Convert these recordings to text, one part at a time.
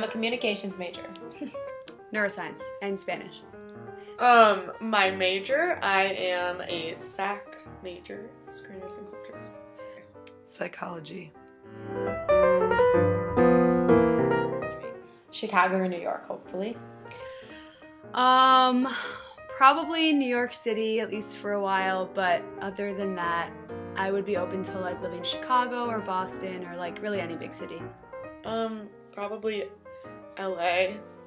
I'm a communications major. Neuroscience and Spanish. My major, I am a SAC major, Screeners and Cultures. Psychology. Chicago or New York, hopefully. Probably New York City, at least for a while, but other than that, I would be open to like living in Chicago or Boston or like really any big city. Probably LA,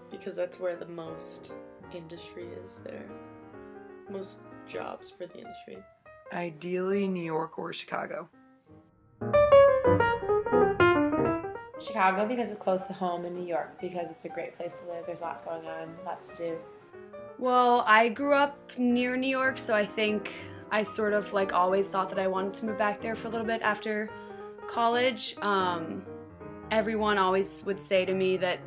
because that's where the most industry is there. Most jobs for the industry. Ideally, New York or Chicago. Chicago because it's close to home, and New York because it's a great place to live. There's a lot going on, lots to do. Well, I grew up near New York, so I think I sort of like always thought that I wanted to move back there for a little bit after college. Everyone always would say to me that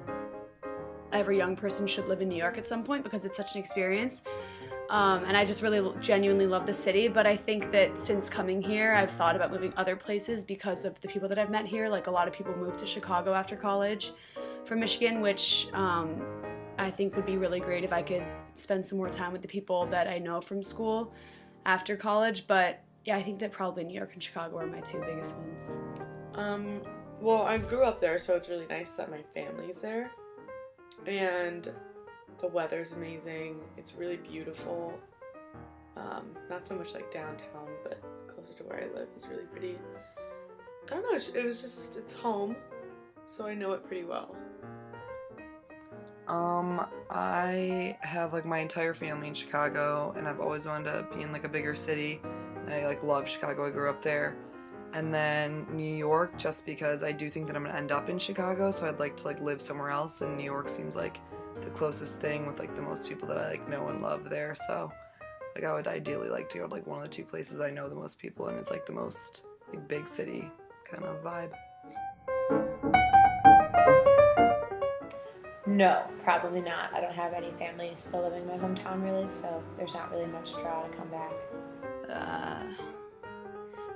every young person should live in New York at some point because it's such an experience. And I just really genuinely love the city, but I think that since coming here, I've thought about moving other places because of the people that I've met here. Like a lot of people moved to Chicago after college from Michigan, which I think would be really great if I could spend some more time with the people that I know from school after college. But yeah, I think that probably New York and Chicago are my two biggest ones. Well, I grew up there, so it's really nice that my family's there. And the weather's amazing. It's really beautiful. Not so much like downtown, but closer to where I live is really pretty. I don't know, it's home, so I know it pretty well. I have like my entire family in Chicago, and I've always wanted to be in like a bigger city. I like love Chicago. I grew up there. And then New York, just because I do think that I'm gonna end up in Chicago, so I'd like to like live somewhere else, and New York seems like the closest thing with like the most people that I like know and love there. So like I would ideally like to go to like one of the two places I know the most people in. Is like the most like big city kind of vibe. No, probably not. I don't have any family still living in my hometown really, so there's not really much draw to come back.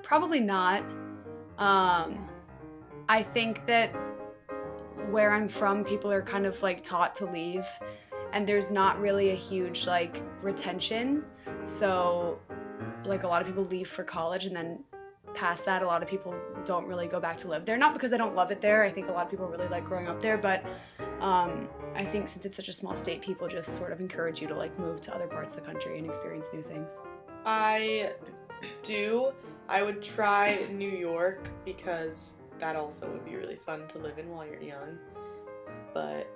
Probably not. I think that where I'm from, people are kind of like taught to leave, and there's not really a huge like retention. So like a lot of people leave for college, and then past that, a lot of people don't really go back to live there. Not because they don't love it there. I think a lot of people really like growing up there, but I think since it's such a small state, people just sort of encourage you to like move to other parts of the country and experience new things. I would try New York because that also would be really fun to live in while you're young. But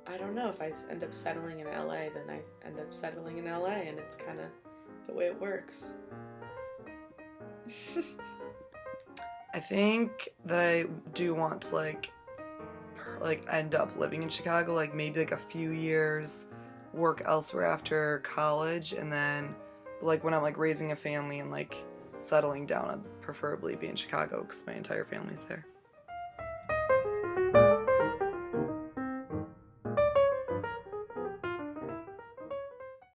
I don't know, if I end up settling in LA, then I end up settling in LA, and it's kind of the way it works. I think that I do want to like end up living in Chicago, like maybe like a few years, work elsewhere after college, and then like when I'm like raising a family and like settling down, I'd preferably be in Chicago because my entire family's there.